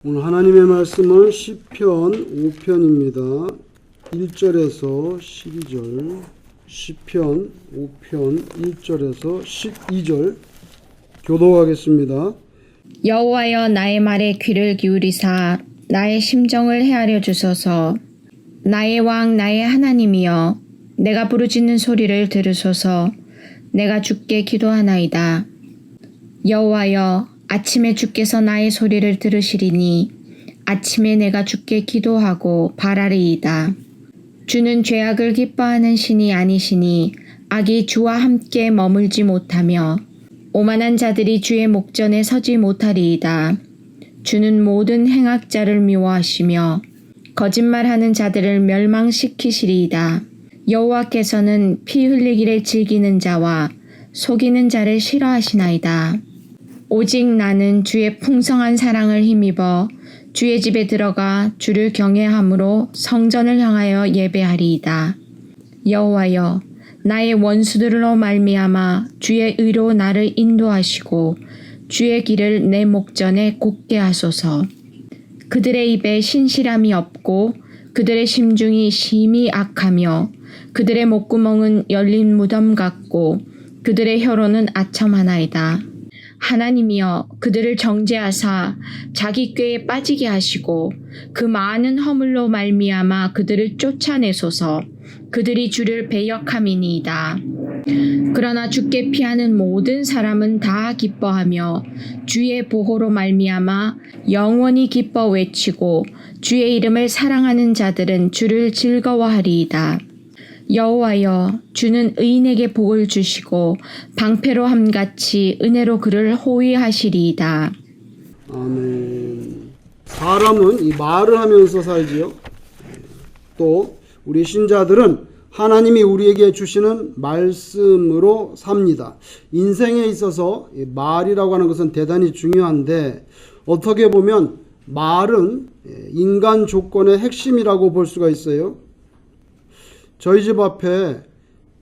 오늘 하나님의 말씀은 시편 5편입니다. 1절에서 12절, 시편 5편 1절에서 12절 교독하겠습니다. 여호와여, 나의 말에 귀를 기울이사 나의 심정을 헤아려 주소서. 나의 왕, 나의 하나님이여, 내가 부르짖는 소리를 들으소서. 내가 주께 기도하나이다. 여호와여, 아침에 주께서 나의 소리를 들으시리니 아침에 내가 주께 기도하고 바라리이다. 주는 죄악을 기뻐하는 신이 아니시니 악이 주와 함께 머물지 못하며 오만한 자들이 주의 목전에 서지 못하리이다. 주는 모든 행악자를 미워하시며 거짓말하는 자들을 멸망시키시리이다. 여호와께서는 피 흘리기를 즐기는 자와 속이는 자를 싫어하시나이다. 오직 나는 주의 풍성한 사랑을 힘입어 주의 집에 들어가 주를 경외함으로 성전을 향하여 예배하리이다. 여호와여, 나의 원수들로 말미암아 주의 의로 나를 인도하시고 주의 길을 내 목전에 곧게 하소서. 그들의 입에 신실함이 없고 그들의 심중이 심히 악하며 그들의 목구멍은 열린 무덤 같고 그들의 혀로는 아첨하나이다. 하나님이여, 그들을 정죄하사 자기 꾀에 빠지게 하시고 그 많은 허물로 말미암아 그들을 쫓아내소서. 그들이 주를 배역함이니이다. 그러나 주께 피하는 모든 사람은 다 기뻐하며 주의 보호로 말미암아 영원히 기뻐 외치고 주의 이름을 사랑하는 자들은 주를 즐거워하리이다. 여호와여, 주는 의인에게 복을 주시고 방패로 함같이 은혜로 그를 호위하시리이다. 아멘. 사람은 이 말을 하면서 살지요. 또 우리 신자들은 하나님이 우리에게 주시는 말씀으로 삽니다. 인생에 있어서 말이라고 하는 것은 대단히 중요한데 어떻게 보면 말은 인간 조건의 핵심이라고 볼 수가 있어요. 저희 집 앞에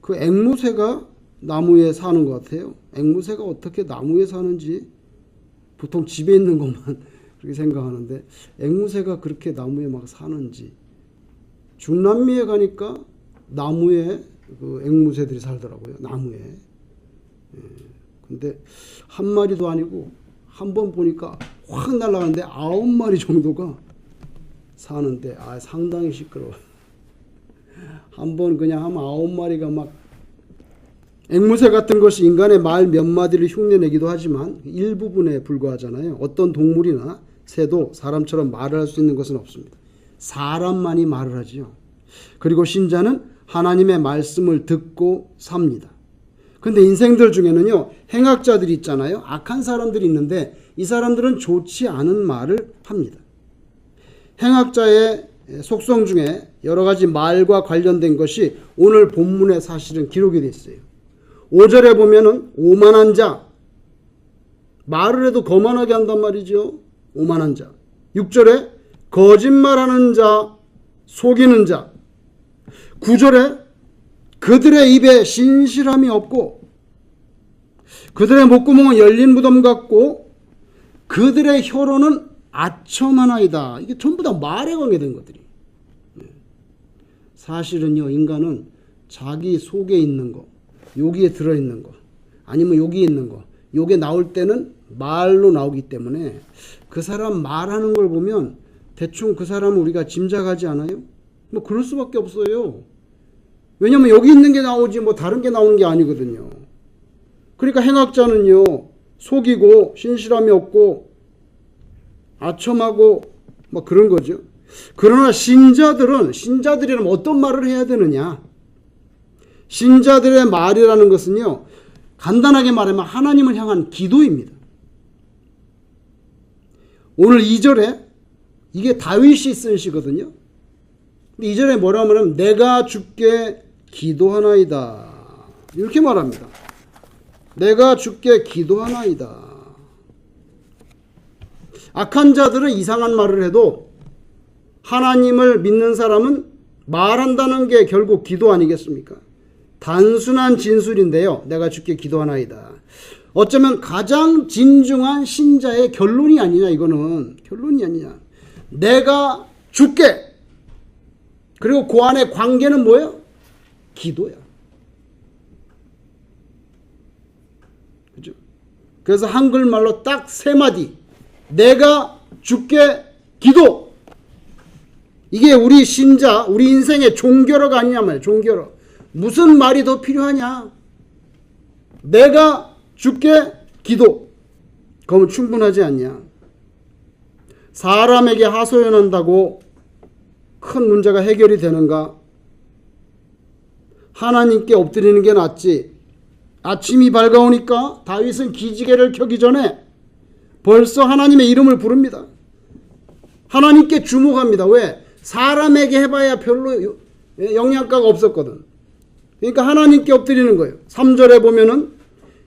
그 앵무새가 나무에 사는 것 같아요. 앵무새가 어떻게 나무에 사는지 보통 집에 있는 것만 그렇게 생각하는데 앵무새가 그렇게 나무에 막 사는지. 중남미에 가니까 나무에 그 앵무새들이 살더라고요. 나무에. 근데 한 마리도 아니고 한 번 보니까 확 날아가는데 9마리 정도가 사는데 상당히 시끄러워요. 한 번 그냥 하면 9마리가 막. 앵무새 같은 것이 인간의 말 몇 마디를 흉내내기도 하지만 일부분에 불과하잖아요. 어떤 동물이나 새도 사람처럼 말을 할 수 있는 것은 없습니다. 사람만이 말을 하지요. 그리고 신자는 하나님의 말씀을 듣고 삽니다. 근데 인생들 중에는요, 행악자들이 있잖아요. 악한 사람들이 있는데 이 사람들은 좋지 않은 말을 합니다. 행악자의 속성 중에 여러 가지 말과 관련된 것이 오늘 본문에 사실은 기록이 되어 있어요. 5절에 보면은 오만한 자, 말을 해도 거만하게 한단 말이죠. 오만한 자. 6절에 거짓말하는 자, 속이는 자. 9절에 그들의 입에 신실함이 없고 그들의 목구멍은 열린 무덤 같고 그들의 혀로는 아첨하나이다. 이게 전부 다 말에 관계된 것들이. 사실은요, 인간은 자기 속에 있는 거, 여기에 들어있는 거, 아니면 여기에 있는 거, 요게 나올 때는 말로 나오기 때문에 그 사람 말하는 걸 보면 대충 그 사람을 우리가 짐작하지 않아요? 뭐 그럴 수밖에 없어요. 왜냐면 여기 있는 게 나오지 뭐 다른 게 나오는 게 아니거든요. 그러니까 행악자는요, 속이고 신실함이 없고 아첨하고 뭐 그런 거죠. 그러나 신자들이라면 어떤 말을 해야 되느냐? 신자들의 말이라는 것은요, 간단하게 말하면 하나님을 향한 기도입니다. 오늘 2절에 이게 다윗이 쓴 시거든요. 근데 2절에 뭐라고 하면 내가 주께 기도하나이다. 이렇게 말합니다. 내가 주께 기도하나이다. 악한 자들은 이상한 말을 해도 하나님을 믿는 사람은 말한다는 게 결국 기도 아니겠습니까? 단순한 진술인데요. 내가 주께 기도하나이다. 어쩌면 가장 진중한 신자의 결론이 아니냐. 이거는 결론이 아니냐. 내가 죽게. 그리고 그 안에 관계는 뭐예요? 기도야. 그죠? 그래서 한글말로 딱 세 마디. 내가 죽게 기도. 이게 우리 신자, 우리 인생의 종결어가 아니냐 말이야. 종결어. 무슨 말이 더 필요하냐? 내가 죽게 기도. 그러면 충분하지 않냐? 사람에게 하소연한다고 큰 문제가 해결이 되는가? 하나님께 엎드리는 게 낫지. 아침이 밝아오니까 다윗은 기지개를 켜기 전에 벌써 하나님의 이름을 부릅니다. 하나님께 주목합니다. 왜? 사람에게 해봐야 별로 영양가가 없었거든. 그러니까 하나님께 엎드리는 거예요. 3절에 보면은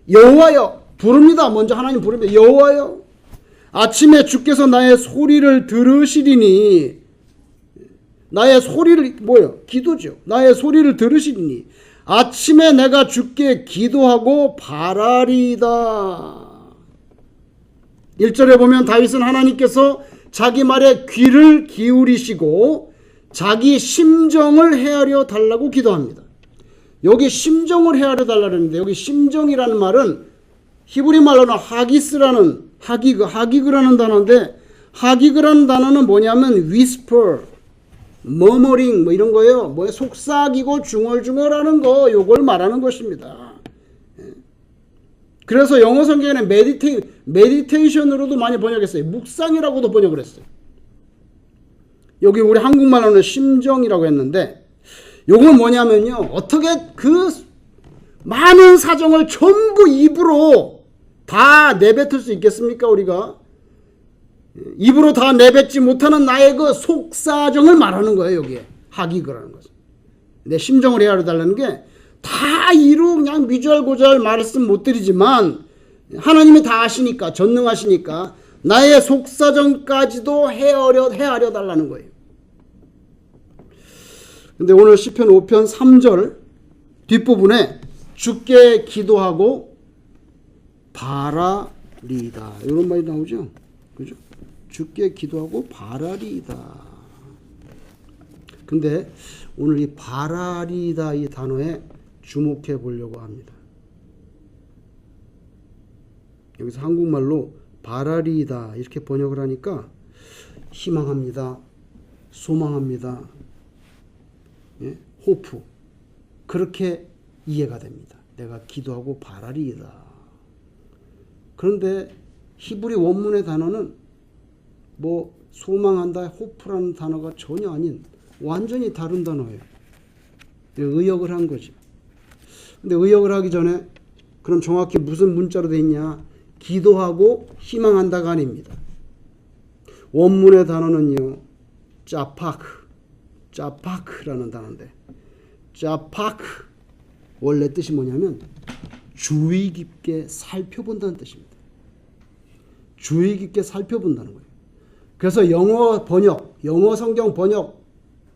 여호와여 부릅니다. 먼저 하나님 부릅니다. 여호와여 아침에 주께서 나의 소리를 들으시리니. 나의 소리를 뭐예요? 기도죠. 나의 소리를 들으시리니 아침에 내가 주께 기도하고 바라리다. 1절에 보면 다윗은 하나님께서 자기 말에 귀를 기울이시고 자기 심정을 헤아려 달라고 기도합니다. 여기 심정을 헤아려 달라는데 여기 심정이라는 말은 히브리 말로는 하기그라는 단어인데 하기그라는 단어는 뭐냐면 whisper, murmuring 뭐 이런 거예요. 뭐에 속삭이고 중얼중얼하는 거 요걸 말하는 것입니다. 그래서 영어 성경에는 메디테이션으로도 많이 번역했어요. 묵상이라고도 번역을 했어요. 여기 우리 한국말로는 심정이라고 했는데 요건 뭐냐면요. 어떻게 그 많은 사정을 전부 입으로 다 내뱉을 수 있겠습니까? 우리가 입으로 다 내뱉지 못하는 나의 그 속사정을 말하는 거예요. 여기에 하기그라는 것은. 내 심정을 헤아려 달라는 게 다 이루 그냥 미주알고주알 말씀 못 드리지만 하나님이 다 아시니까 전능하시니까 나의 속사정까지도 헤아려 달라는 거예요. 근데 오늘 시편 5편 3절 뒷부분에 주께 기도하고 바라리다 이런 말이 나오죠. 그죠? 주께 기도하고 바라리다. 근데 오늘 이 바라리다 이 단어에 주목해 보려고 합니다. 여기서 한국말로 바라리다 이렇게 번역을 하니까 희망합니다. 소망합니다. 예? 호프. 그렇게 이해가 됩니다. 내가 기도하고 바라리다. 그런데 히브리 원문의 단어는 뭐 소망한다, 호프라는 단어가 전혀 아닌 완전히 다른 단어예요. 의역을 한 거지. 근데 의역을 하기 전에 그럼 정확히 무슨 문자로 돼 있냐? 기도하고 희망한다가 아닙니다. 원문의 단어는요. 짜파크라는 단어인데 짜파크 원래 뜻이 뭐냐면 주의 깊게 살펴본다는 뜻입니다. 주의 깊게 살펴본다는 거예요. 그래서 영어 성경 번역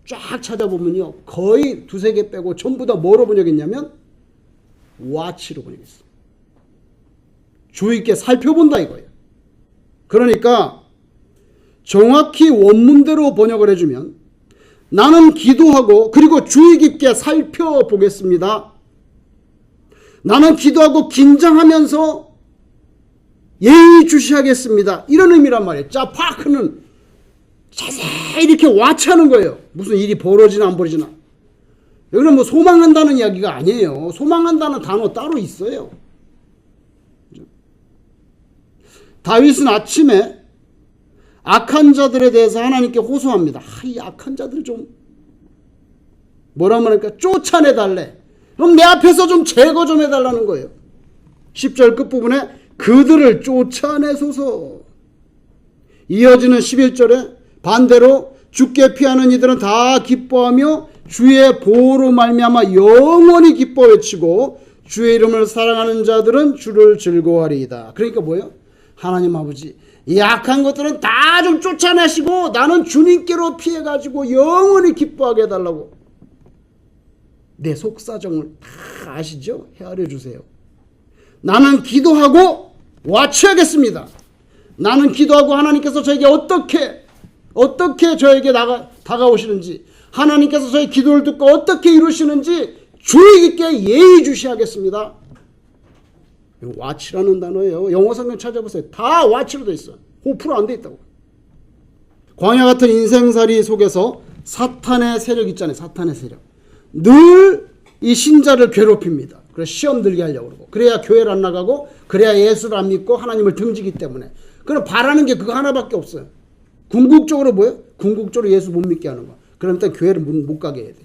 쫙 찾아보면요. 거의 두세 개 빼고 전부 다 뭐로 번역했냐면 watch로 번역했어요. 주의 깊게 살펴본다 이거예요. 그러니까 정확히 원문대로 번역을 해주면 나는 기도하고 그리고 주의 깊게 살펴보겠습니다. 나는 기도하고 긴장하면서 예의주시하겠습니다. 이런 의미란 말이에요. 짜파크는 자세히 이렇게 와치하는 거예요. 무슨 일이 벌어지나 안 벌어지나. 여기는 뭐 소망한다는 이야기가 아니에요. 소망한다는 단어 따로 있어요. 다윗은 아침에 악한 자들에 대해서 하나님께 호소합니다. 이 악한 자들 좀 뭐라 말할까? 쫓아내달래. 그럼 내 앞에서 좀 제거 좀 해달라는 거예요. 10절 끝부분에 그들을 쫓아내소서. 이어지는 11절에 반대로 주께 피하는 이들은 다 기뻐하며 주의 보호로 말미암아 영원히 기뻐 외치고 주의 이름을 사랑하는 자들은 주를 즐거워하리이다. 그러니까 뭐예요? 하나님 아버지 이 악한 것들은 다 좀 쫓아내시고 나는 주님께로 피해가지고 영원히 기뻐하게 해달라고. 내 속사정을 다 아시죠? 헤아려 주세요. 나는 기도하고 와치하겠습니다. 나는 기도하고 하나님께서 저에게 어떻게 저에게 다가오시는지, 하나님께서 저의 기도를 듣고 어떻게 이루시는지 주의 깊게 예의주시하겠습니다. 와치라는 단어예요. 영어 성경 찾아보세요. 다 와치로 돼 있어. 호프로 안 돼 있다고. 광야 같은 인생살이 속에서 사탄의 세력 있잖아요. 사탄의 세력. 늘 이 신자를 괴롭힙니다. 그래서 시험 들게 하려고 그러고, 그래야 교회를 안 나가고, 그래야 예수를 안 믿고 하나님을 등지기 때문에. 그럼 바라는 게 그거 하나밖에 없어요. 궁극적으로 뭐예요? 궁극적으로 예수 못 믿게 하는 거. 그럼 일단 교회를 못 가게 해야 돼.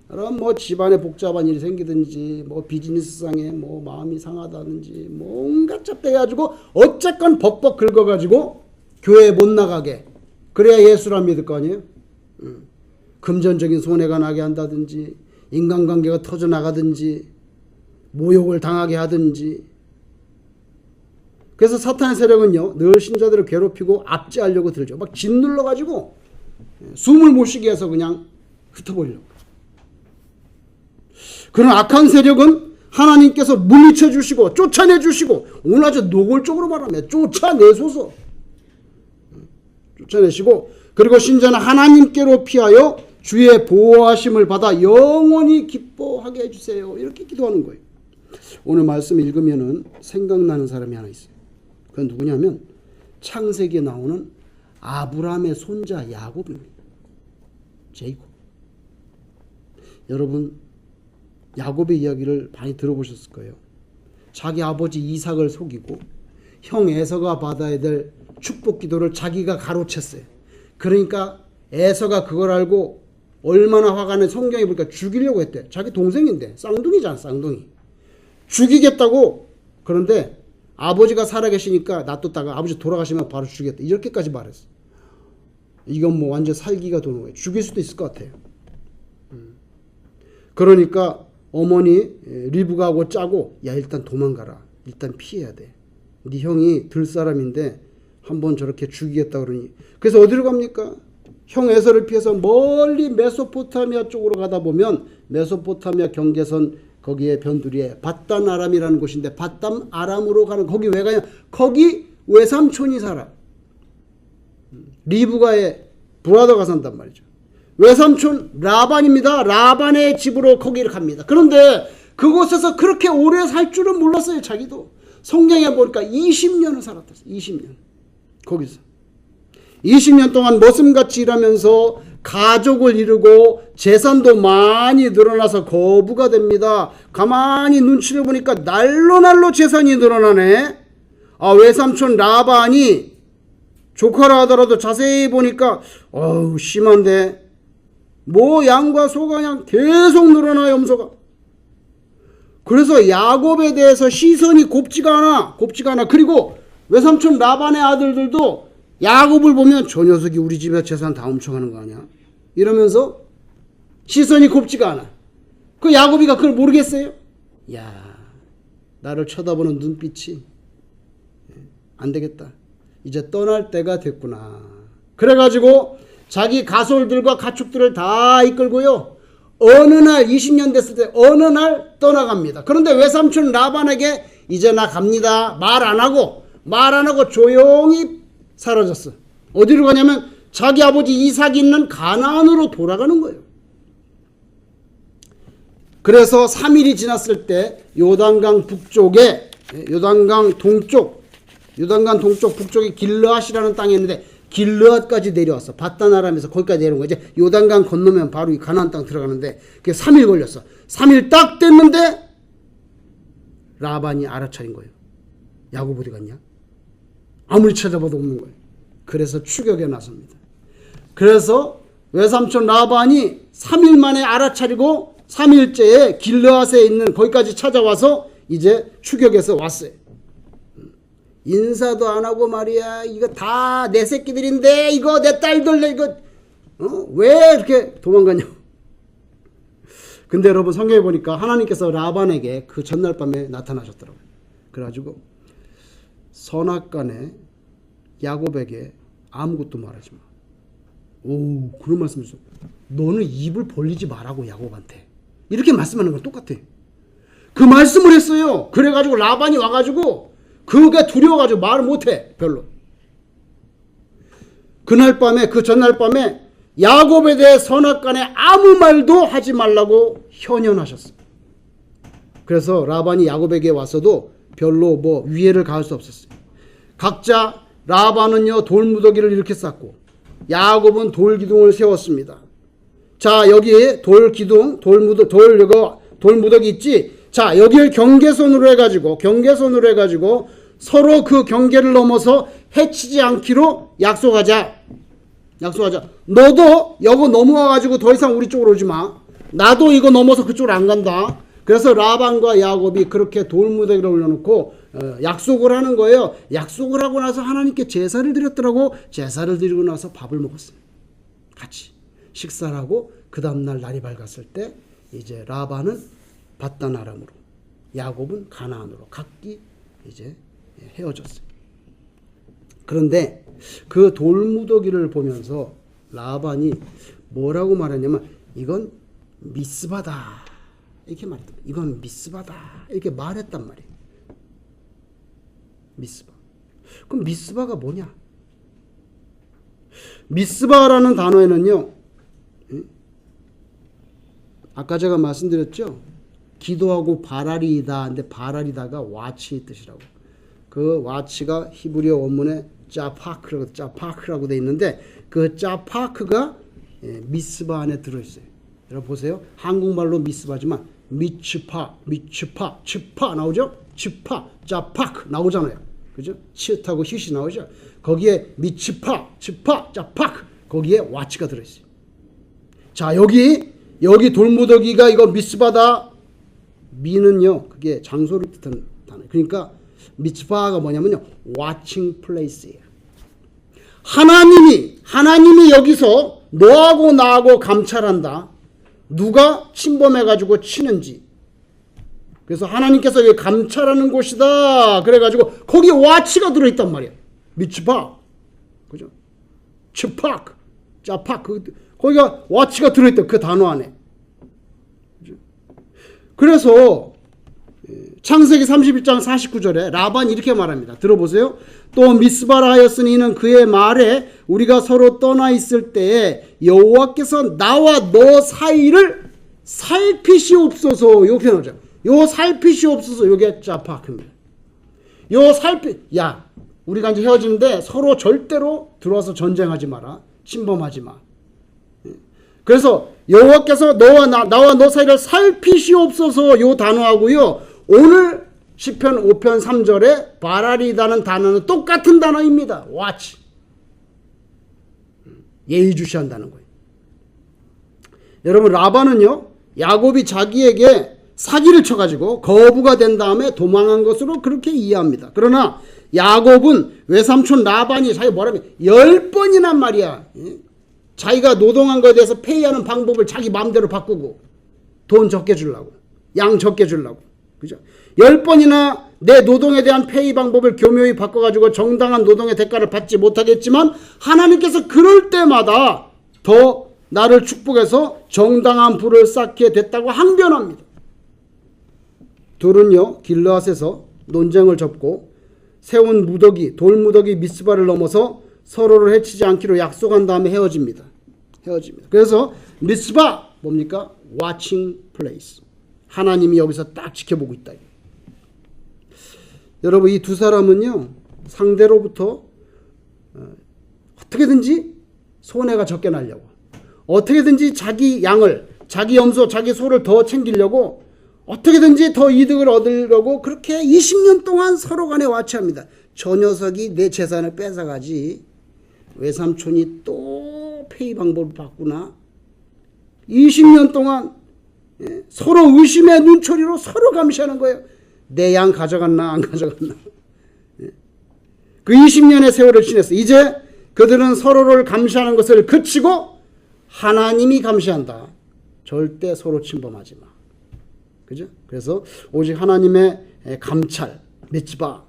그럼 뭐 집안에 복잡한 일이 생기든지, 뭐 비즈니스상에 뭐 마음이 상하다든지, 뭔가 짭대가지고 어쨌건 벅벅 긁어가지고 교회에 못 나가게. 그래야 예수를 안 믿을 거 아니에요? 금전적인 손해가 나게 한다든지, 인간관계가 터져나가든지, 모욕을 당하게 하든지. 그래서 사탄의 세력은요, 늘 신자들을 괴롭히고 압제하려고 들죠. 막 짓눌러가지고 숨을 못 쉬게 해서 그냥 흩어버리려고. 그런 악한 세력은 하나님께서 물리쳐 주시고 쫓아내 주시고, 오늘 아주 노골적으로 말하면 쫓아내소서. 쫓아내시고, 그리고 신자는 하나님께로 피하여 주의 보호하심을 받아 영원히 기뻐하게 해주세요. 이렇게 기도하는 거예요. 오늘 말씀 읽으면은 생각나는 사람이 하나 있어요. 그건 누구냐면 창세기에 나오는 아브라함의 손자 야곱입니다. 제이콥. 여러분, 야곱의 이야기를 많이 들어보셨을 거예요. 자기 아버지 이삭을 속이고 형 에서가 받아야 될 축복 기도를 자기가 가로챘어요. 그러니까 에서가 그걸 알고 얼마나 화가 나. 성경에 보니까 죽이려고 했대. 자기 동생인데, 쌍둥이잖아, 쌍둥이. 죽이겠다고. 그런데 아버지가 살아계시니까 놔뒀다가 아버지 돌아가시면 바로 죽이겠다. 이렇게까지 말했어. 이건 뭐 완전 살기가 도는 거예요. 죽일 수도 있을 것 같아요. 그러니까 어머니 리브가하고 짜고, 야 일단 도망가라. 일단 피해야 돼. 네 형이 들 사람인데 한번 저렇게 죽이겠다 그러니. 그래서 어디로 갑니까? 형 에서를 피해서 멀리 메소포타미아 쪽으로 가다 보면 메소포타미아 경계선 거기에 변두리에 바단 아람이라는 곳인데, 바단 아람으로 가는, 거기 왜 가냐? 거기 외삼촌이 살아. 리브가의 브라더가 산단 말이죠. 외삼촌 라반입니다. 라반의 집으로 거기를 갑니다. 그런데 그곳에서 그렇게 오래 살 줄은 몰랐어요. 자기도. 성경에 보니까 20년을 살았다. 20년. 거기서 20년 동안 머슴같이 일하면서 가족을 이루고 재산도 많이 늘어나서 거부가 됩니다. 가만히 눈치를 보니까 날로 재산이 늘어나네. 아, 외삼촌 라반이 조카라 하더라도 자세히 보니까 심한데, 뭐 양과 소가 그냥 계속 늘어나, 염소가. 그래서 야곱에 대해서 시선이 곱지가 않아. 그리고 외삼촌 라반의 아들들도 야곱을 보면 저 녀석이 우리 집에 재산 다 훔쳐가는 거 아니야? 이러면서 시선이 곱지가 않아. 그 야곱이가 그걸 모르겠어요? 야, 나를 쳐다보는 눈빛이 안 되겠다. 이제 떠날 때가 됐구나. 그래가지고 자기 가솔들과 가축들을 다 이끌고요, 어느 날 20년 됐을 때 어느 날 떠나갑니다. 그런데 외삼촌 라반에게 이제 나 갑니다 말 안 하고 조용히 사라졌어. 어디로 가냐면 자기 아버지 이삭이 있는 가나안으로 돌아가는 거예요. 그래서 3일이 지났을 때 요단강 북쪽에, 요단강 동쪽 북쪽에 길르앗이라는 땅이 있는데 길르앗까지 내려왔어. 바단 아람에서 거기까지 내려온 거지. 요단강 건너면 바로 이 가나안 땅 들어가는데 그게 3일 걸렸어. 3일 딱 됐는데 라반이 알아차린 거예요. 야곱 어디 갔냐? 아무리 찾아봐도 없는 거예요. 그래서 추격에 나섭니다. 그래서 외삼촌 라반이 3일 만에 알아차리고 3일째에 길르앗에 있는 거기까지 찾아와서 이제 추격해서 왔어요. 인사도 안 하고 말이야. 이거 다 내 새끼들인데, 이거 내 딸들, 이거 왜 이렇게 도망가냐고. 근데 여러분, 성경에 보니까 하나님께서 라반에게 그 전날 밤에 나타나셨더라고요. 그래가지고 선악간에 야곱에게 아무것도 말하지 마. 오, 그런 말씀을 했어. 너는 입을 벌리지 말라고, 야곱한테. 이렇게 말씀하는 건 똑같아. 그 말씀을 했어요. 그래가지고 라반이 와가지고 그게 두려워가지고 말을 못해 별로. 그날 밤에 그 전날 밤에 야곱에 대해 선악간에 아무 말도 하지 말라고 현연하셨어요. 그래서 라반이 야곱에게 와서도 별로 뭐 위해를 가할 수 없었어요. 각자 라반은요 돌무더기를 이렇게 쌓고 야곱은 돌기둥을 세웠습니다. 자, 여기 돌기둥, 돌무더기 있지? 자, 여기를 경계선으로 해가지고 서로 그 경계를 넘어서 해치지 않기로 약속하자. 너도 여기 넘어와가지고 더 이상 우리 쪽으로 오지 마. 나도 이거 넘어서 그쪽으로 안 간다. 그래서 라반과 야곱이 그렇게 돌무더기를 올려놓고 약속을 하는 거예요. 약속을 하고 나서 하나님께 제사를 드렸더라고. 제사를 드리고 나서 밥을 먹었어요. 같이 식사를 하고 그 다음날 날이 밝았을 때 이제 라반은 밧단 아람으로, 야곱은 가나안으로 각기 이제 헤어졌어요. 그런데 그 돌무더기를 보면서 라반이 뭐라고 말했냐면 이건 미스바다 이렇게 말했다. 이건 미스바다 이렇게 말했단 말이에요. 미스바. 그럼 미스바가 뭐냐? 미스바라는 단어에는요, 아까 제가 말씀드렸죠. 기도하고 바라리이다. 근데 바라리다가 와치 뜻이라고. 그 와치가 히브리어 원문에 짜파크라고 돼 있는데 그 짜파크가 미스바 안에 들어있어요. 여러분 보세요. 한국말로 미스바지만 미츠파 츠파 나오죠? 츠파 짜파크 나오잖아요. 그죠? 치읓하고 휘시 나오죠? 거기에 미츠파 츠파 짜파크 거기에 와치가 들어있어요. 자, 여기 돌무더기가 이거 미스바다. 미는요 그게 장소를 뜻하는 단어. 그러니까 미츠바가 뭐냐면요 watching place예요. 하나님이 여기서 너하고 나하고 감찰한다. 누가 침범해가지고 치는지. 그래서 하나님께서 여기 감찰하는 곳이다. 그래가지고 거기에 와치가 들어있단 말이야. 미츠바, 그죠? 츠팍, 짜팍, 거기가 와치가 들어있다. 그 단어 안에. 그죠? 그래서 창세기 31장 49절에 라반이 이렇게 말합니다. 들어보세요. 또 미스바라 하였으니 이는 그의 말에 우리가 서로 떠나 있을 때에 여호와께서 나와 너 사이를 살피시옵소서. 요 표현하죠. 요 살피시옵소서. 요게 짜파크입니다. 야, 우리가 이제 헤어지는데 서로 절대로 들어와서 전쟁하지 마라. 침범하지 마. 그래서 여호와께서 나와 너 사이를 살피시옵소서. 요 단어하고요. 오늘 시편 5편 3절에 바라리다는 단어는 똑같은 단어입니다. watch. 예의주시한다는 거예요. 여러분 라반은요. 야곱이 자기에게 사기를 쳐가지고 거부가 된 다음에 도망한 것으로 그렇게 이해합니다. 그러나 야곱은 외삼촌 라반이 자기 뭐라면 10번이나 말이야. 자기가 노동한 것에 대해서 페이하는 방법을 자기 마음대로 바꾸고 돈 적게 주려고 양 적게 주려고. 그죠? 10번이나 내 노동에 대한 페이 방법을 교묘히 바꿔가지고 정당한 노동의 대가를 받지 못하겠지만 하나님께서 그럴 때마다 더 나를 축복해서 정당한 부를 쌓게 됐다고 항변합니다. 둘은요 길르앗에서 논쟁을 접고 세운 돌무더기 미스바를 넘어서 서로를 해치지 않기로 약속한 다음에 헤어집니다. 그래서 미스바 뭡니까? watching place. 하나님이 여기서 딱 지켜보고 있다. 여러분 이 두 사람은요 상대로부터 어떻게든지 손해가 적게 나려고 어떻게든지 자기 양을 자기 염소 자기 소를 더 챙기려고 어떻게든지 더 이득을 얻으려고 그렇게 20년 동안 서로 간에 와치합니다. 저 녀석이 내 재산을 뺏어가지 외삼촌이 또 페이 방법을 바꾸나 20년 동안 서로 의심의 눈초리로 서로 감시하는 거예요. 내 양 가져갔나 안 가져갔나. 그 20년의 세월을 지냈어. 이제 그들은 서로를 감시하는 것을 그치고 하나님이 감시한다. 절대 서로 침범하지 마. 그죠? 그래서 오직 하나님의 감찰, 미츠바.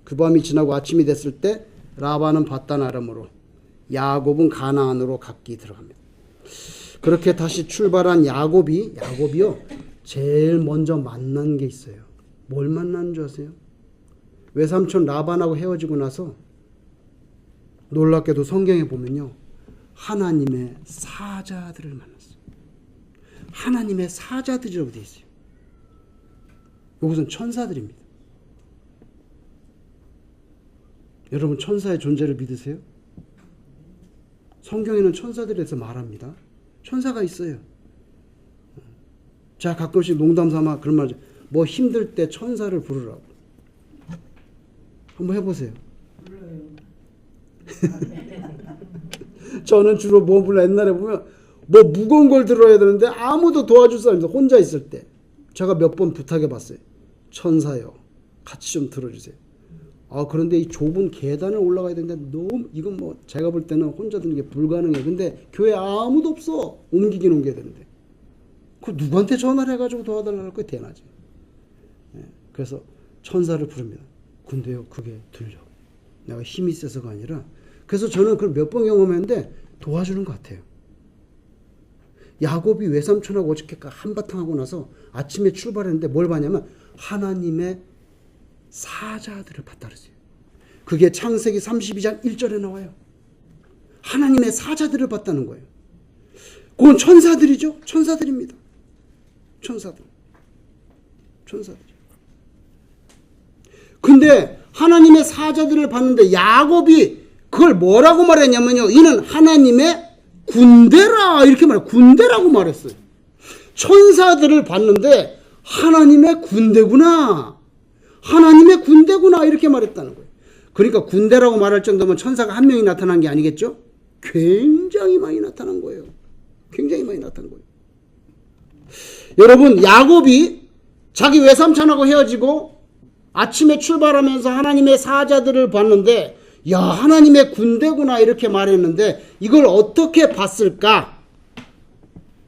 그 밤이 지나고 아침이 됐을 때 라반은 밧단 아람으로 야곱은 가나안으로 각기 들어갑니다. 그렇게 다시 출발한 야곱이요 제일 먼저 만난 게 있어요. 뭘 만난 줄 아세요? 외삼촌 라반하고 헤어지고 나서 놀랍게도 성경에 보면요. 하나님의 사자들을 만났어요. 하나님의 사자들이라고 되어 있어요. 이것은 천사들입니다. 여러분 천사의 존재를 믿으세요? 성경에는 천사들에 대해서 말합니다. 천사가 있어요. 자, 가끔씩 농담 삼아 그런 말, 뭐 힘들 때 천사를 부르라고. 한번 해보세요. 저는 주로 뭐 불러, 옛날에 보면 뭐 무거운 걸 들어야 되는데 아무도 도와줄 사람이 없어. 혼자 있을 때 제가 몇 번 부탁해 봤어요. 천사요, 같이 좀 들어주세요. 그런데 이 좁은 계단을 올라가야 되는데 너무, 이건 뭐 제가 볼 때는 혼자 드는 게 불가능해. 근데 교회 아무도 없어. 옮기긴 옮겨야 되는데 그 누구한테 전화를 해가지고 도와달라고 그게 대낮에. 그래서 천사를 부릅니다. 근데요, 그게 들려. 내가 힘이 세서가 아니라. 그래서 저는 그걸 몇 번 경험했는데 도와주는 것 같아요. 야곱이 외삼촌하고 어저께 한바탕 하고 나서 아침에 출발했는데 뭘 봤냐면 하나님의 사자들을 봤다 그랬어요. 그게 창세기 32장 1절에 나와요. 하나님의 사자들을 봤다는 거예요. 그건 천사들이죠. 천사들입니다. 천사들. 근데 하나님의 사자들을 봤는데 야곱이 그걸 뭐라고 말했냐면요. 이는 하나님의 군대라, 이렇게 말해요. 군대라고 말했어요. 천사들을 봤는데 하나님의 군대구나. 하나님의 군대구나, 이렇게 말했다는 거예요. 그러니까 군대라고 말할 정도면 천사가 한 명이 나타난 게 아니겠죠? 굉장히 많이 나타난 거예요. 굉장히 많이 나타난 거예요. 여러분, 야곱이 자기 외삼촌하고 헤어지고 아침에 출발하면서 하나님의 사자들을 봤는데, 야, 하나님의 군대구나, 이렇게 말했는데 이걸 어떻게 봤을까?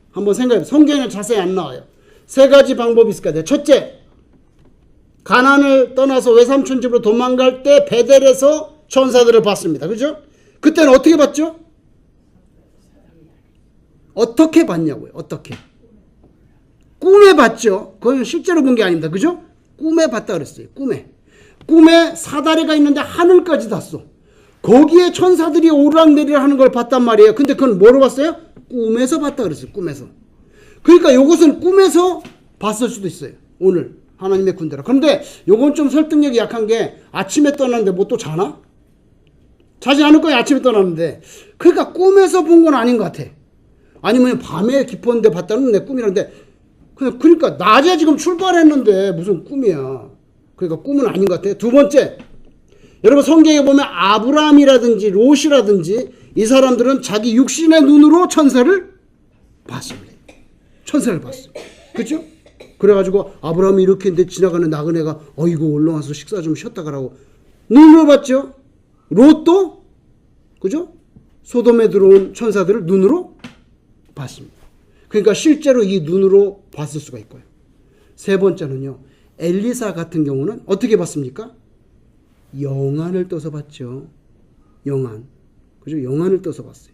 한번 생각해보세요. 성경에는 자세히 안 나와요. 세 가지 방법이 있을 거예요. 첫째, 가나안을 떠나서 외삼촌 집으로 도망갈 때 베델에서 천사들을 봤습니다. 그죠? 그때는 어떻게 봤죠? 어떻게 봤냐고요. 어떻게? 꿈에 봤죠. 그건 실제로 본 게 아닙니다. 그죠? 꿈에 봤다 그랬어요. 꿈에 사다리가 있는데 하늘까지 닿았어. 거기에 천사들이 오르락내리락 하는 걸 봤단 말이에요. 근데 그건 뭐로 봤어요? 꿈에서 봤다 그랬어요. 꿈에서. 그러니까 이것은 꿈에서 봤을 수도 있어요. 오늘 하나님의 군대라. 그런데 요건 좀 설득력이 약한 게, 아침에 떠났는데 뭐 또 자나? 자지 않을 거예요. 아침에 떠났는데. 그러니까 꿈에서 본 건 아닌 것 같아. 아니면 밤에 깊었는데 봤다는 내 꿈이라는데, 그러니까 낮에 지금 출발했는데 무슨 꿈이야. 그러니까 꿈은 아닌 것 같아요. 두 번째, 여러분 성경에 보면 아브라함이라든지 롯이라든지 이 사람들은 자기 육신의 눈으로 천사를 봤습니다. 천사를 봤어. 그렇죠? 그래가지고 아브라함이 이렇게 했는데 지나가는 나그네가 어이구 올라와서 식사 좀 쉬었다 가라고 눈으로 봤죠. 롯도 그죠? 소돔에 들어온 천사들을 눈으로 봤습니다. 그러니까 실제로 이 눈으로 봤을 수가 있고요. 세 번째는요, 엘리사 같은 경우는 어떻게 봤습니까? 영안을 떠서 봤죠. 영안. 그죠? 영안을 떠서 봤어요.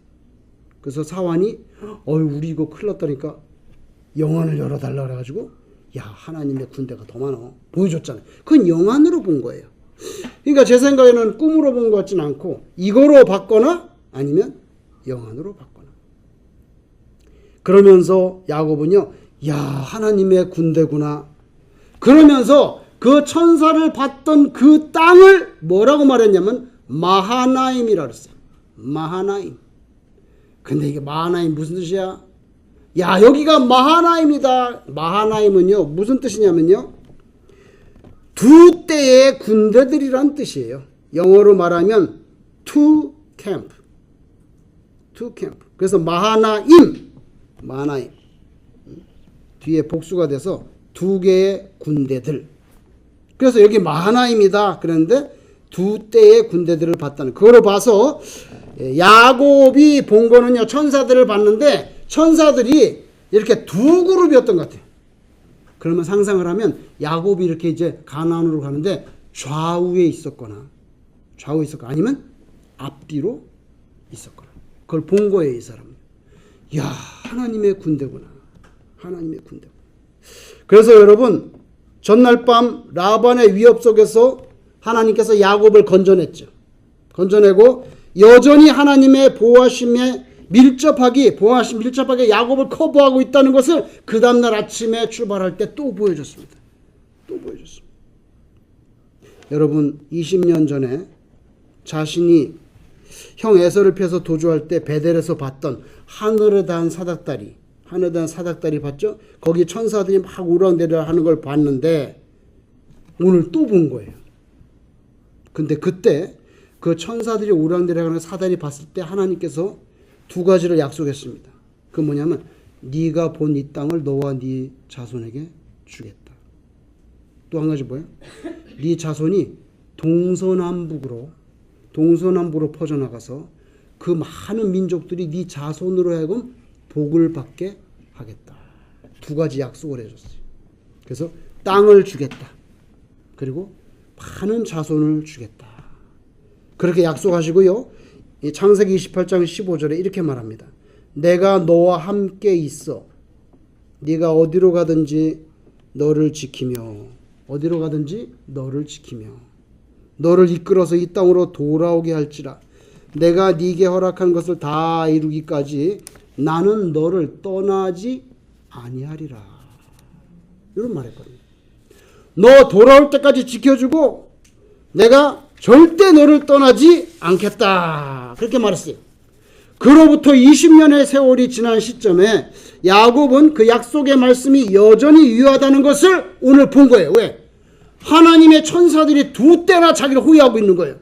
그래서 사환이 우리 이거 큰일 났다니까 영안을 열어달라 그래가지고, 야, 하나님의 군대가 더 많아 보여줬잖아요. 그건 영안으로 본 거예요. 그러니까 제 생각에는 꿈으로 본 것 같지는 않고 이거로 봤거나 아니면 영안으로 봤거나. 그러면서 야곱은요, 야, 하나님의 군대구나. 그러면서 그 천사를 봤던 그 땅을 뭐라고 말했냐면 마하나임이라 그랬어요. 마하나임. 근데 이게 마하나임 무슨 뜻이야? 야, 여기가 마하나임이다. 마하나임은요, 무슨 뜻이냐면요, 두 때의 군대들이란 뜻이에요. 영어로 말하면 two camp. 그래서 마하나임. 뒤에 복수가 돼서 두 개의 군대들. 그래서 여기 마하나임이다 그랬는데 두 때의 군대들을 봤다는, 그거로 봐서 야곱이 본 거는요, 천사들을 봤는데 천사들이 이렇게 두 그룹이었던 것 같아요. 그러면 상상을 하면 야곱이 이렇게 이제 가나안으로 가는데 좌우에 있었거나 아니면 앞뒤로 있었거나, 그걸 본 거예요. 이 사람은. 야, 하나님의 군대구나. 그래서 여러분 전날 밤 라반의 위협 속에서 하나님께서 야곱을 건져냈죠. 건져내고 여전히 하나님의 보호하심에 밀접하게 야곱을 커버하고 있다는 것을 그 다음날 아침에 출발할 때 또 보여줬습니다. 또 보여줬습니다. 여러분 20년 전에 자신이 형 에서를 펴서 도주할 때 베델에서 봤던 하늘에 단 사닥다리 봤죠? 거기 천사들이 막 오랑내리락 하는 걸 봤는데 오늘 또 본 거예요. 근데 그때 그 천사들이 오랑내리락 하는 사다리 봤을 때 하나님께서 두 가지를 약속했습니다. 그 뭐냐면 네가 본 이 땅을 너와 네 자손에게 주겠다. 또 한 가지 뭐예요? 네 자손이 동서남북으로 퍼져나가서 그 많은 민족들이 네 자손으로 하여금 복을 받게 하겠다. 두 가지 약속을 해줬어요. 그래서 땅을 주겠다. 그리고 많은 자손을 주겠다. 그렇게 약속하시고요. 이 창세기 28장 15절에 이렇게 말합니다. 내가 너와 함께 있어. 네가 어디로 가든지 너를 지키며 너를 이끌어서 이 땅으로 돌아오게 할지라. 내가 네게 허락한 것을 다 이루기까지 나는 너를 떠나지 아니하리라. 이런 말했거든요. 너 돌아올 때까지 지켜주고 내가 절대 너를 떠나지 않겠다. 그렇게 말했어요. 그로부터 20년의 세월이 지난 시점에 야곱은 그 약속의 말씀이 여전히 유효하다는 것을 오늘 본 거예요. 왜? 하나님의 천사들이 두 때나 자기를 호위하고 있는 거예요.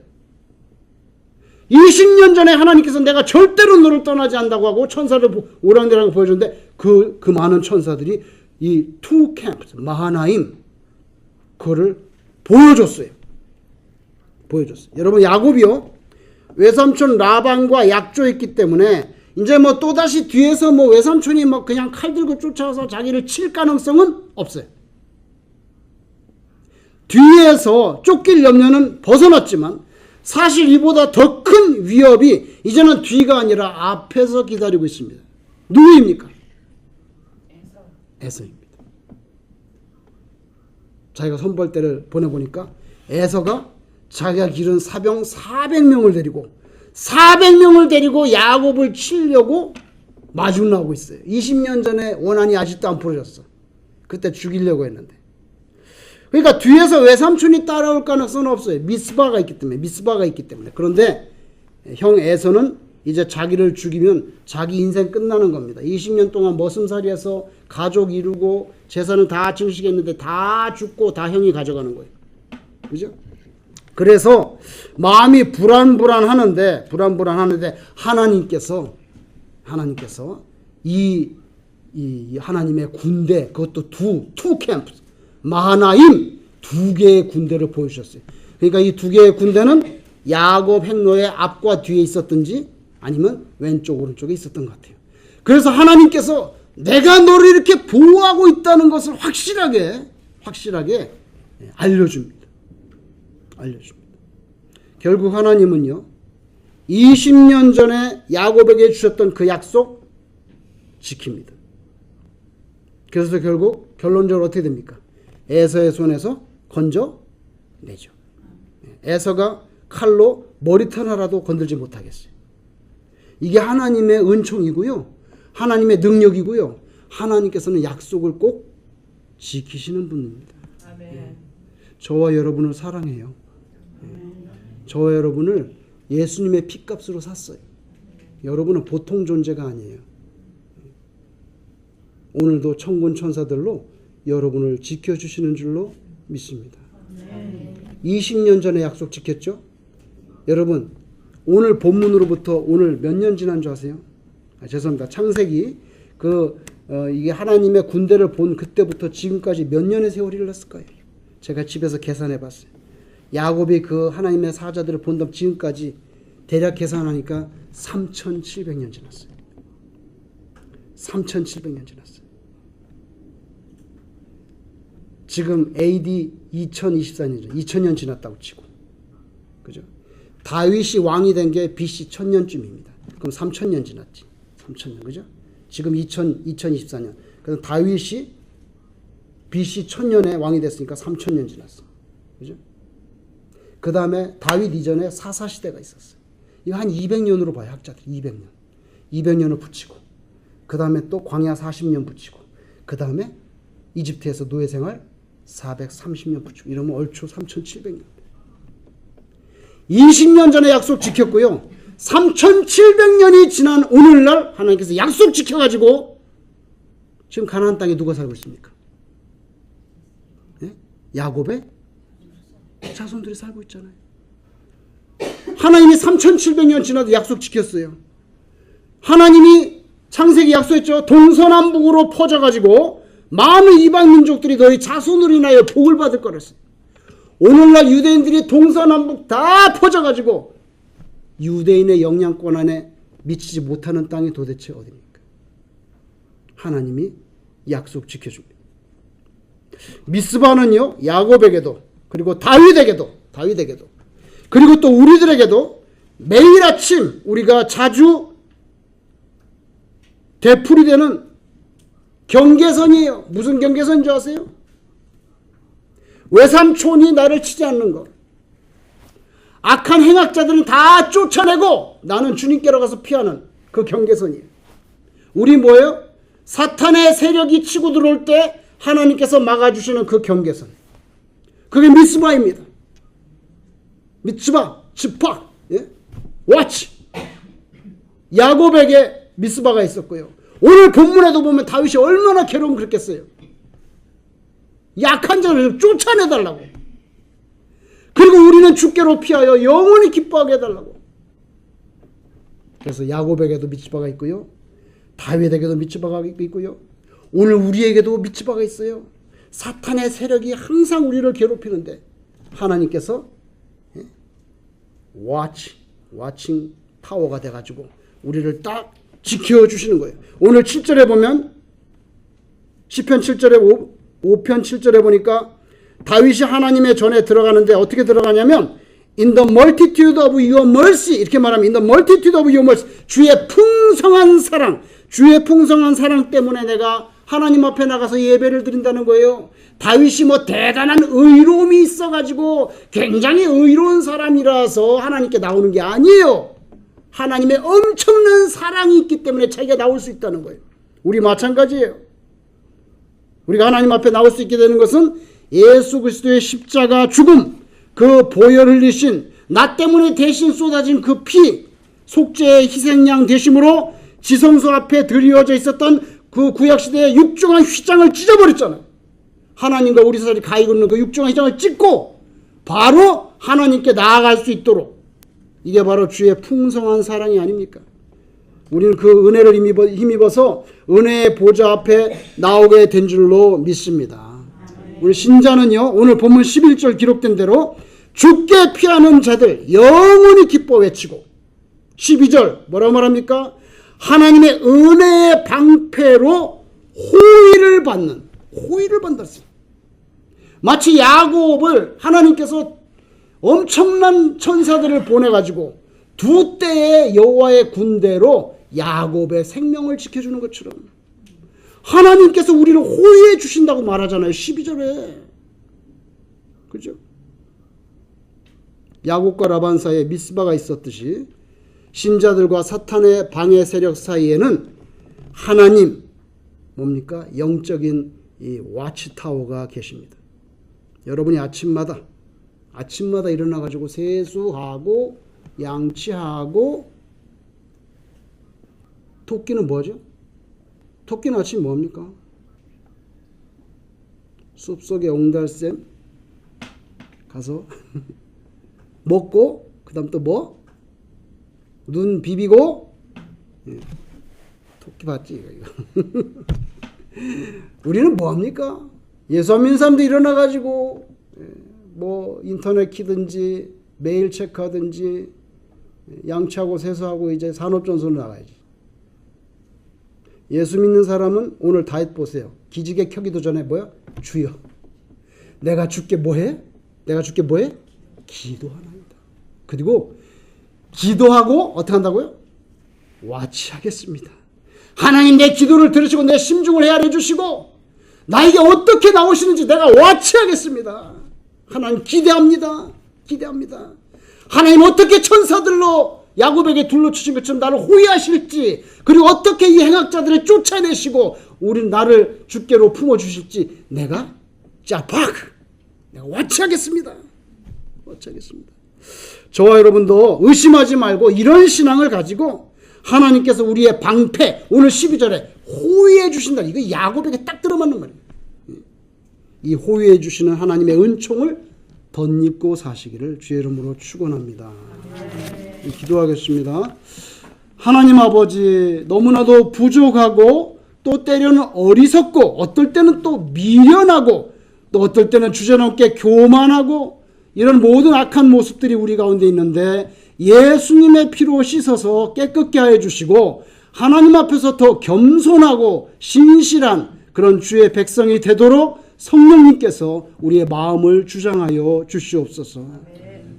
20년 전에 하나님께서 내가 절대로 너를 떠나지 않는다고 하고 천사를 오랑내라고 보여줬는데 그 많은 천사들이 이 투 캠프 마하나임 그거를 보여줬어요. 여러분 야곱이요 외삼촌 라반과 약조했기 때문에 이제 뭐 또다시 뒤에서 뭐 외삼촌이 뭐 그냥 칼 들고 쫓아와서 자기를 칠 가능성은 없어요. 뒤에서 쫓길 염려는 벗어났지만 사실 이보다 더 큰 위협이 이제는 뒤가 아니라 앞에서 기다리고 있습니다. 누구입니까? 에서입니다. 자기가 선벌대를 보내보니까 에서가 자기가 기른 사병 400명을 데리고 야곱을 치려고 마중 나오고 있어요. 20년 전에 원한이 아직도 안 풀어졌어. 그때 죽이려고 했는데. 그러니까 뒤에서 외삼촌이 따라올 가능성은 없어요. 미스바가 있기 때문에. 그런데 형 에서는 이제 자기를 죽이면 자기 인생 끝나는 겁니다. 20년 동안 머슴살이해서 가족 이루고 재산은 다 증식했는데 다 죽고 다 형이 가져가는 거예요. 그죠? 그래서 마음이 불안불안하는데 하나님께서 이 하나님의 군대 그것도 투 캠프 마하나임 두 개의 군대를 보여주셨어요. 그러니까 이 두 개의 군대는 야곱 행로의 앞과 뒤에 있었든지 아니면 왼쪽 오른쪽에 있었던 것 같아요. 그래서 하나님께서 내가 너를 이렇게 보호하고 있다는 것을 확실하게 알려줍니다. 결국 하나님은요 20년 전에 야곱에게 주셨던 그 약속 지킵니다. 그래서 결국 결론적으로 어떻게 됩니까? 에서의 손에서 건져내죠. 에서가 칼로 머리털 하나도 건들지 못하겠어요. 이게 하나님의 은총이고요. 하나님의 능력이고요. 하나님께서는 약속을 꼭 지키시는 분입니다. 아멘. 저와 여러분을 사랑해요. 저와 여러분을 예수님의 피값으로 샀어요. 여러분은 보통 존재가 아니에요. 오늘도 천군 천사들로 여러분을 지켜주시는 줄로 믿습니다. 20년 전에 약속 지켰죠? 여러분 오늘 본문으로부터 오늘 몇 년 지난 줄 아세요? 죄송합니다. 창세기 이게 하나님의 군대를 본 그때부터 지금까지 몇 년의 세월이 흘렀을까요? 제가 집에서 계산해 봤어요. 야곱이 그 하나님의 사자들을 본 다음 지금까지 대략 계산하니까 3,700년 지났어요. 3,700년 지났어요. 지금 AD 2024년이죠. 2000년 지났다고 치고. 그죠? 다윗이 왕이 된 게 BC 1000년쯤입니다. 그럼 3000년 지났지. 3000년. 그죠? 지금 2024년. 그럼 다윗이 BC 1000년에 왕이 됐으니까 3000년 지났어. 그죠? 그 다음에 다윗 이전에 사사시대가 있었어요. 이거 한 200년으로 봐요, 학자들이. 200년. 200년을 붙이고, 그 다음에 또 광야 40년 붙이고, 그 다음에 이집트에서 노예 생활 430년 붙이고, 이러면 얼추 3700년. 20년 전에 약속 지켰고요. 3700년이 지난 오늘날 하나님께서 약속 지켜가지고 지금 가나안 땅에 누가 살고 있습니까? 네? 야곱의 자손들이 살고 있잖아요. 하나님이 3700년 지나도 약속 지켰어요. 하나님이 창세기 약속했죠. 동서남북으로 퍼져가지고 많은 이방 민족들이 너희 자손으로 인하여 복을 받을 거랬어요. 오늘날 유대인들이 동서남북 다 퍼져가지고 유대인의 영향권 안에 미치지 못하는 땅이 도대체 어디입니까? 하나님이 약속 지켜줍니다. 미스바는요, 야곱에게도, 그리고 다윗에게도, 그리고 또 우리들에게도 매일 아침 우리가 자주 되풀이되는 경계선이에요. 무슨 경계선인 줄 아세요? 외삼촌이 나를 치지 않는 것. 악한 행악자들은 다 쫓아내고 나는 주님께로 가서 피하는 그 경계선이에요. 우리 뭐예요? 사탄의 세력이 치고 들어올 때 하나님께서 막아주시는 그 경계선. 그게 미스바입니다. 미츠바, 지파, 예? 와치. 야곱에게 미스바가 있었고요. 오늘 본문에도 보면 다윗이 얼마나 괴로움 그랬겠어요. 약한 자를 쫓아내달라고. 그리고 우리는 주께로 피하여 영원히 기뻐하게 해달라고. 그래서 야곱에게도 미츠바가 있고요. 다윗에게도 미츠바가 있고요. 오늘 우리에게도 미츠바가 있어요. 사탄의 세력이 항상 우리를 괴롭히는데 하나님께서 와칭 타워가 돼가지고 우리를 딱 지켜주시는 거예요. 오늘 7절에 보면 시편 7절에 5편 7절에 보니까 다윗이 하나님의 전에 들어가는데 어떻게 들어가냐면 In the multitude of your mercy 이렇게 말하면 In the multitude of your mercy 주의 풍성한 사랑 때문에 내가 하나님 앞에 나가서 예배를 드린다는 거예요. 다윗이 뭐 대단한 의로움이 있어가지고 굉장히 의로운 사람이라서 하나님께 나오는 게 아니에요. 하나님의 엄청난 사랑이 있기 때문에 자기가 나올 수 있다는 거예요. 우리 마찬가지예요. 우리가 하나님 앞에 나올 수 있게 되는 것은 예수 그리스도의 십자가 죽음, 그 보혈 흘리신 나 때문에 대신 쏟아진 그 피, 속죄의 희생양 되심으로 지성소 앞에 드리워져 있었던 그 구약시대의 육중한 휘장을 찢어버렸잖아요. 하나님과 우리 사이에 가히 긋는 그 육중한 휘장을 찢고 바로 하나님께 나아갈 수 있도록, 이게 바로 주의 풍성한 사랑이 아닙니까? 우리는 그 은혜를 힘입어서 은혜의 보좌 앞에 나오게 된 줄로 믿습니다. 우리 신자는요, 오늘 본문 11절 기록된 대로 주께 피하는 자들 영원히 기뻐 외치고, 12절 뭐라고 말합니까? 하나님의 은혜의 방패로 호의를 받았어요. 마치 야곱을 하나님께서 엄청난 천사들을 보내가지고 두 때의 여호와의 군대로 야곱의 생명을 지켜주는 것처럼 하나님께서 우리를 호의해 주신다고 말하잖아요. 12절에. 그죠? 야곱과 라반 사이에 미스바가 있었듯이 신자들과 사탄의 방해 세력 사이에는 하나님, 뭡니까? 영적인 이 와치타워가 계십니다. 여러분이 아침마다 일어나가지고 세수하고 양치하고, 토끼는 뭐죠? 토끼는 아침 뭡니까? 숲속에 옹달샘 가서 먹고, 그 다음 또 뭐? 눈 비비고, 토끼 봤지 이거. 우리는 뭐합니까? 예수 안 믿는 사람도 일어나가지고 뭐 인터넷 키든지 메일 체크하든지 양치하고 세수하고 이제 산업전선으로 나가야지. 예수 믿는 사람은 오늘 다윗 보세요. 기지개 켜기도 전에 뭐야? 주여, 내가 주께 뭐해? 기도하나이다. 그리고 기도하고 어떻게 한다고요? 와치하겠습니다. 하나님 내 기도를 들으시고 내 심중을 헤아려 주시고 나에게 어떻게 나오시는지 내가 와치하겠습니다. 하나님 기대합니다. 기대합니다. 하나님 어떻게 천사들로 야곱에게 둘러주신 것처럼 나를 호위하실지, 그리고 어떻게 이 행악자들을 쫓아내시고 우리 나를 주께로 품어주실지 내가 짜박, 내가 와치하겠습니다. 와치하겠습니다. 저와 여러분도 의심하지 말고 이런 신앙을 가지고 하나님께서 우리의 방패, 오늘 12절에 호위해 주신다. 이거 야곱에게 딱 들어맞는 말이에요. 이 호위해 주시는 하나님의 은총을 덧입고 사시기를 주의 이름으로 축원합니다. 기도하겠습니다. 하나님 아버지, 너무나도 부족하고 또 때로는 어리석고 어떨 때는 또 미련하고 또 어떨 때는 주제넘게 교만하고 이런 모든 악한 모습들이 우리 가운데 있는데 예수님의 피로 씻어서 깨끗게 하여 주시고 하나님 앞에서 더 겸손하고 신실한 그런 주의 백성이 되도록 성령님께서 우리의 마음을 주장하여 주시옵소서.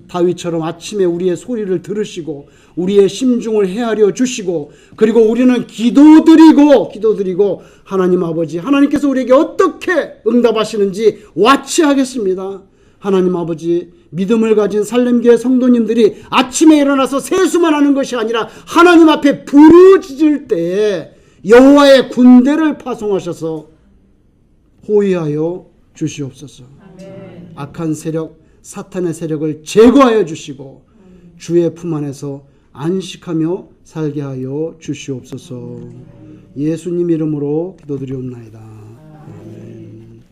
다윗처럼 아침에 우리의 소리를 들으시고 우리의 심중을 헤아려 주시고, 그리고 우리는 기도드리고 하나님 아버지, 하나님께서 우리에게 어떻게 응답하시는지 와치하겠습니다. 하나님 아버지, 믿음을 가진 살렘교회 성도님들이 아침에 일어나서 세수만 하는 것이 아니라 하나님 앞에 부르짖을 때에 여호와의 군대를 파송하셔서 호위하여 주시옵소서. 아멘. 악한 세력, 사탄의 세력을 제거하여 주시고 주의 품 안에서 안식하며 살게 하여 주시옵소서. 예수님 이름으로 기도드리옵나이다.